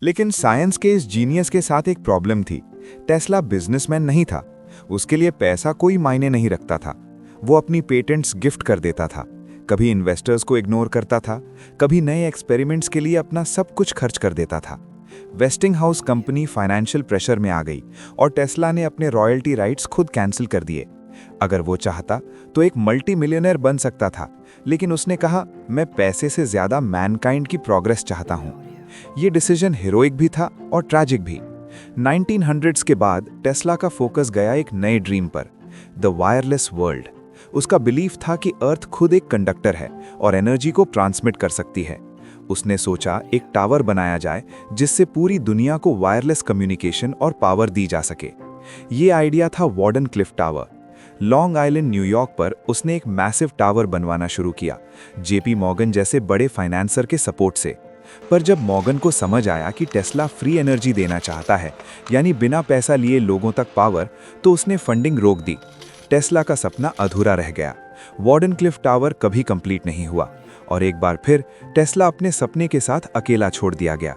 लेकिन साइंस के इस जीनियस के साथ एक प्रॉब्लम थी। टेस्ला बिजनेसमैन नहीं था। उसके लिए पैसा कोई मायने नहीं रखता था। वो अपनी पेटेंट्स गिफ्ट कर देता था, कभी इन्वेस्टर्स को इग्नोर करता था, कभी नए एक्सपेरिमेंट्स के लिए अपना सब कुछ खर्च कर देता था। वेस्टिंगहाउस कंपनी फाइनेंशियल प्रेशर में आ गई और टेस्ला ने अपने रॉयल्टी राइट्स खुद कैंसिल कर दिए। अगर वो चाहता तो एक मल्टी मिलियनर बन सकता था, लेकिन उसने कहा, मैं पैसे से ज्यादा मैनकाइंड की प्रोग्रेस चाहता हूं। ये डिसीजन हीरोइक भी था और ट्रैजिक भी। 1900s के बाद टेस्ला का फोकस गया एक नए ड्रीम पर, द वायरलेस वर्ल्ड। उसका बिलीफ था कि अर्थ खुद एक कंडक्टर है और एनर्जी को ट्रांसमिट कर सकती है। उसने सोचा एक टावर बनाया जाए जिससे पूरी दुनिया को वायरलेस कम्युनिकेशन और पावर दी जा सके। ये आइडिया था Wardenclyffe tower. Long island, New York पर उसने एक मैसिव टावर बनवाना शुरू किया, जेपी मॉर्गन जैसे बड़े फाइनेंसर के सपोर्ट से। पर जब मॉर्गन को समझ आया कि टेस्ला फ्री एनर्जी देना चाहता है, यानी बिना पैसा लिए लोगों तक पावर, तो उसने फंडिंग रोक दी। टेस्ला का सपना अधूरा रह गया। वार्डनक्लिफ टावर कभी कंप्लीट नहीं हुआ और एक बार फिर टेस्ला अपने सपने के साथ अकेला छोड़ दिया गया।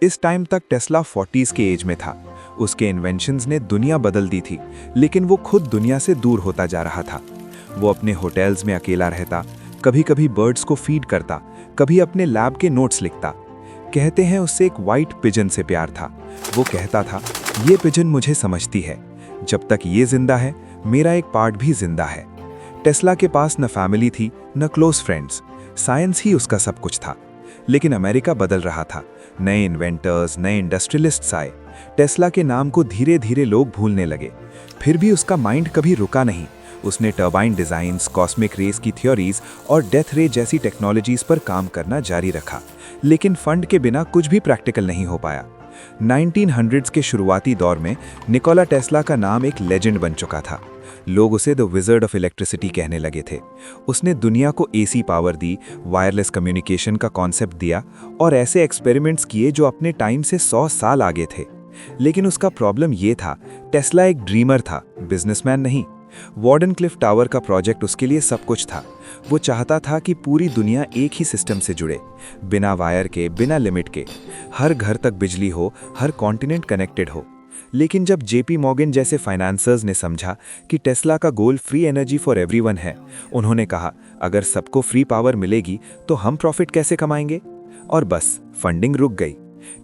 इस टाइम तक टेस्ला 40s के एज में था। उसके इन्वेंशंस ने दुनिया बदल दी थी, लेकिन वो खुद दुनिया से दूर होता जा रहा था। वो अपने होटल्स में अकेला रहता, कभी कभी बर्ड्स को फीड करता, कभी अपने लैब के नोट्स लिखता। कहते हैं उससे एक वाइट पिजन से प्यार था। वो कहता था, ये पिजन मुझे समझती है। जब तक ये जिंदा है, मेरा एक पार्ट भी जिंदा है। टेस्ला के पास न फैमिली थी, न क्लोज फ्रेंड्स। साइंस ही उसका सब कुछ था। लेकिन अमेरिका बदल रहा था। नए इन्वेंटर्स, नए इंडस्ट्रियलिस्ट्स आए। टेस्ला के नाम को धीरे धीरे लोग भूलने लगे। फिर भी उसका माइंड कभी रुका नहीं। उसने टर्बाइन डिजाइन्स, कॉस्मिक रेस की थ्योरीज और डेथ रे जैसी टेक्नोलॉजीज पर काम करना जारी रखा। लेकिन फंड के बिना कुछ भी प्रैक्टिकल नहीं हो पाया। 1900s के शुरुआती दौर में निकोला टेस्ला का नाम एक लेजेंड बन चुका था। लोग उसे द विजर्ड ऑफ इलेक्ट्रिसिटी कहने लगे थे। उसने दुनिया को एसी पावर दी, वायरलेस कम्युनिकेशन का कॉन्सेप्ट दिया और ऐसे एक्सपेरिमेंट्स किए जो अपने टाइम से 100 साल आगे थे। लेकिन उसका प्रॉब्लम ये था, टेस्ला एक ड्रीमर था, बिजनेसमैन नहीं। वार्डनक्लिफ टावर का प्रोजेक्ट उसके लिए सब कुछ था। वो चाहता था कि पूरी दुनिया एक ही सिस्टम से जुड़े, बिना वायर के, बिना लिमिट के। हर घर तक बिजली हो, हर कॉन्टिनेंट कनेक्टेड हो। लेकिन जब जेपी मॉर्गन जैसे फाइनेंसर्स ने समझा कि टेस्ला का गोल फ्री एनर्जी फॉर एवरीवन है, उन्होंने कहा, अगर सबको फ्री पावर मिलेगी तो हम प्रॉफिट कैसे कमाएंगे? और बस फंडिंग रुक गई।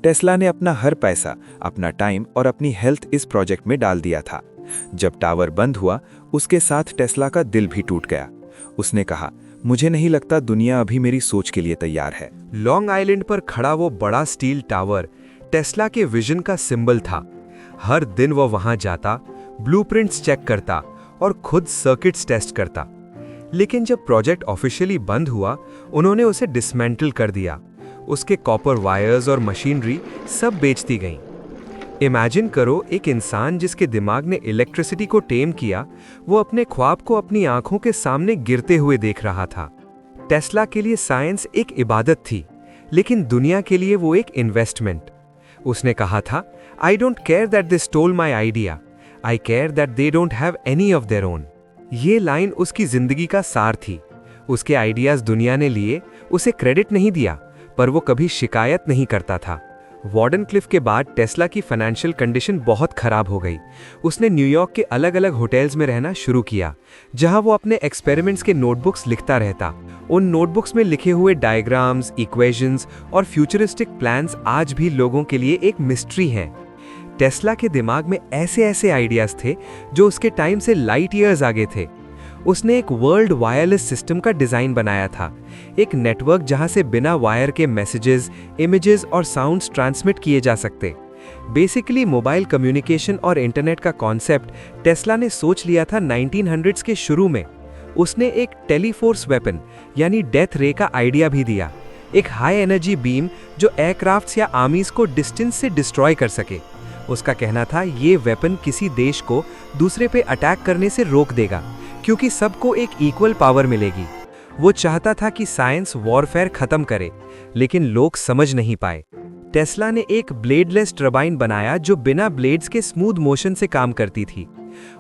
टेस्ला ने अपना हर पैसा, अपना टाइम और अपनी हेल्थ इस प्रोजेक्ट में डाल दिया था। जब टावर बंद हुआ, उसके साथ टेस्ला का दिल भी टूट गया। उसने कहा, मुझे नहीं लगता दुनिया अभी मेरी सोच के लिए तैयार है। लॉन्ग आइलैंड पर खड़ा वो बड़ा स्टील टावर टेस्ला के विजन का सिंबल था। हर दिन वो वहां जाता, ब्लूप्रिंट्स चेक करता और खुद सर्किट्स टेस्ट करता। लेकिन जब प्रोजेक्ट ऑफिशियली बंद हुआ, उन्होंने उसे डिसमेंटल कर दिया। उसके कॉपर वायर्स और मशीनरी सब बेच दी गईं। इमेजिन करो, एक इंसान जिसके दिमाग ने इलेक्ट्रिसिटी को टेम किया, वो अपने ख्वाब को अपनी आंखों के सामने गिरते हुए देख रहा था। टेस्ला के लिए साइंस एक इबादत थी, लेकिन दुनिया के लिए वो एक इन्वेस्टमेंट। उसने कहा था, I don't care that they stole my idea, I care that they don't have any of their own. ये लाइन उसकी जिंदगी का सार थी। उसके आइडियाज दुनिया ने लिए, उसे क्रेडिट नहीं दिया, पर वो कभी शिकायत नहीं करता था। वार्डनक्लिफ के बाद टेस्ला की फाइनेंशियल कंडीशन बहुत खराब हो गई। उसने न्यूयॉर्क के अलग अलग होटल्स में रहना शुरू किया, जहां वो अपने एक्सपेरिमेंट्स के नोटबुक्स लिखता रहता। उन नोटबुक्स में लिखे हुए डायग्राम्स, इक्वेशंस और फ्यूचरिस्टिक प्लान्स आज भी लोगों के लिए एक मिस्ट्री हैं। टेस्ला के दिमाग में ऐसे ऐसे आइडियाज थे जो उसके टाइम से लाइट ईयर्स आगे थे। उसने एक वर्ल्ड वायरलेस सिस्टम का डिजाइन बनाया था, एक नेटवर्क जहां से बिना वायर के मैसेजेस, इमेजेस और साउंड्स ट्रांसमिट किए जा सकते। बेसिकली मोबाइल कम्युनिकेशन और इंटरनेट का कॉन्सेप्ट टेस्ला ने सोच लिया था 1900s के शुरू में। उसने एक टेलीफोर्स वेपन यानी डेथ रे का आइडिया भी दिया, एक हाई एनर्जी बीम जो एयरक्राफ्ट्स या आर्मीज को डिस्टेंस से डिस्ट्रॉय कर सके। उसका कहना था, ये वेपन किसी देश को दूसरे पे अटैक करने से रोक देगा, क्योंकि सबको एक इक्वल पावर मिलेगी। वो चाहता था कि साइंस वॉरफेयर खत्म करे, लेकिन लोग समझ नहीं पाए। टेस्ला ने एक ब्लेडलेस टर्बाइन बनाया जो बिना ब्लेड्स के स्मूथ मोशन से काम करती थी।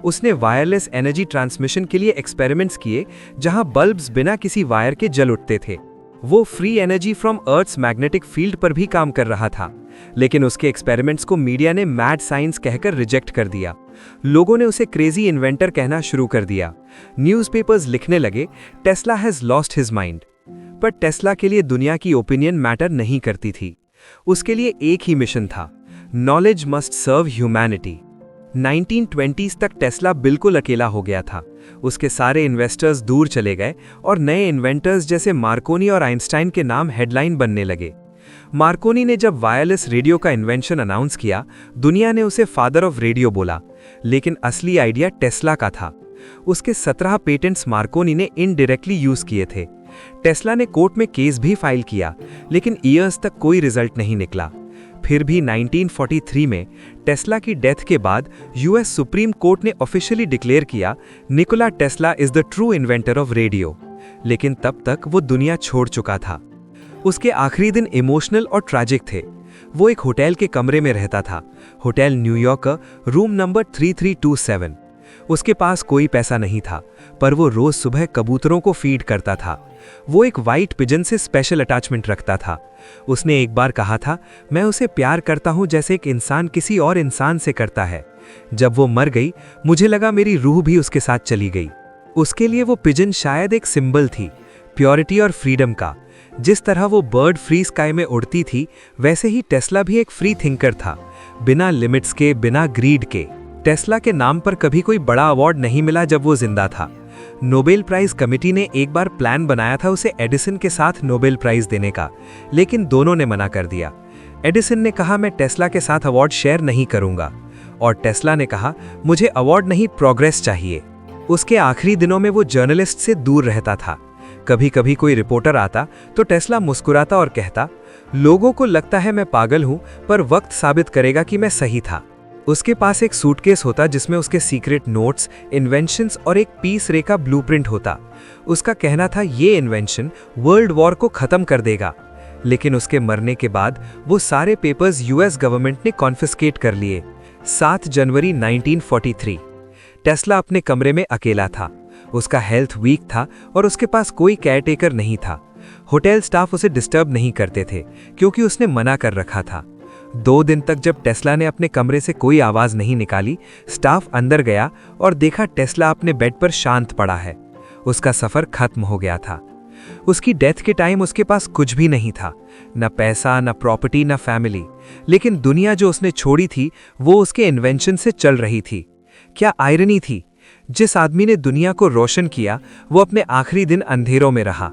उसने वायरलेस एनर्जी ट्रांसमिशन के लिए एक्सपेरिमेंट्स किए, जहां बल्ब्स बिना किसी वायर के जल उठते थे। वो free energy from earth's magnetic field पर भी काम कर रहा था, लेकिन उसके एक्सपेरिमेंट्स को मीडिया ने मैड साइंस कहकर रिजेक्ट कर दिया। लोगों ने उसे क्रेजी इन्वेंटर कहना शुरू कर दिया। न्यूज़पेपर्स लिखने लगे, Tesla has lost his mind. पर टेस्ला के लिए दुनिया की ओपिनियन मैटर नहीं करती थी। उसके लिए एक ही मिशन था, knowledge must serve humanity. 1920s तक टेस्ला बिल्कुल अकेला हो गया था। उसके सारे इन्वेस्टर्स दूर चले गए और नए इन्वेंटर्स जैसे मार्कोनी और आइंस्टाइन के नाम हेडलाइन बनने लगे। मार्कोनी ने जब वायरलेस रेडियो का इन्वेंशन अनाउंस किया, दुनिया ने उसे फादर ऑफ रेडियो बोला, लेकिन असली आइडिया टेस्ला का था। उसके 17 पेटेंट्स मार्कोनी ने इनडायरेक्टली यूज किए थे। टेस्ला ने कोर्ट में केस भी फाइल किया, लेकिन ईयर्स तक कोई रिजल्ट नहीं निकला। फिर भी 1943 में टेस्ला की डेथ के बाद यूएस सुप्रीम कोर्ट ने ऑफिशियली डिक्लेयर किया, Nikola Tesla is the true inventor of radio. लेकिन तब तक वो दुनिया छोड़ चुका था। उसके आखिरी दिन इमोशनल और ट्रैजिक थे। वो एक होटल के कमरे में रहता था, होटल न्यूयॉर्क, रूम नंबर 3327। उसके पास कोई पैसा नहीं था, पर वो रोज सुबह कबूतरों को फीड करता था। वो एक वाइट पिजन से स्पेशल अटैचमेंट रखता था। उसने एक बार कहा था, मैं उसे प्यार करता हूं जैसे एक इंसान किसी और इंसान से करता है। जब वो मर गई, मुझे लगा मेरी रूह भी उसके साथ चली गई। उसके लिए वो पिजन शायद एक सिंबल थी, प्योरिटी और फ्रीडम का। जिस तरह वो बर्ड फ्री स्काई में उड़ती थी, वैसे ही टेस्ला भी एक फ्री थिंकर था, बिना लिमिट्स के, बिना ग्रीड के। टेस्ला के नाम पर कभी कोई बड़ा अवार्ड नहीं मिला जब वो जिंदा था। नोबेल प्राइज कमेटी ने एक बार प्लान बनाया था उसे एडिसन के साथ नोबेल प्राइज देने का, लेकिन दोनों ने मना कर दिया। एडिसन ने कहा, मैं टेस्ला के साथ अवार्ड शेयर नहीं करूंगा, और टेस्ला ने कहा, मुझे अवार्ड नहीं, प्रोग्रेस चाहिए। उसके आखिरी दिनों में वो जर्नलिस्ट से दूर रहता था। कभी कभी कोई रिपोर्टर आता तो टेस्ला मुस्कुराता और कहता, लोगों को लगता है मैं पागल हूं, पर वक्त साबित करेगा कि मैं सही था। उसके पास एक सूटकेस होता जिसमें उसके सीक्रेट नोट्स, इन्वेंशंस और एक पीस रे का ब्लूप्रिंट होता। उसका कहना था ये इन्वेंशन वर्ल्ड वॉर को खत्म कर देगा। लेकिन उसके मरने के बाद वो सारे पेपर्स यूएस गवर्नमेंट ने कॉन्फिस्केट कर लिए। 7 जनवरी 1943। टेस्ला अपने कमरे में अकेला था। उसका हेल्थ वीक था और उसके पास कोई केयरटेकर नहीं था। होटल स्टाफ उसे डिस्टर्ब नहीं करते थे क्योंकि उसने मना कर रखा था। 2 दिन तक जब टेस्ला ने अपने कमरे से कोई आवाज नहीं निकाली, स्टाफ अंदर गया और देखा टेस्ला अपने बेड पर शांत पड़ा है। उसका सफर खत्म हो गया था। उसकी डेथ के टाइम उसके पास कुछ भी नहीं था, न पैसा, न प्रॉपर्टी, न फैमिली। लेकिन दुनिया जो उसने छोड़ी थी वो उसके इन्वेंशन से चल रही थी। क्या आयरनी थी, जिस आदमी ने दुनिया को रोशन किया वो अपने आखिरी दिन अंधेरों में रहा।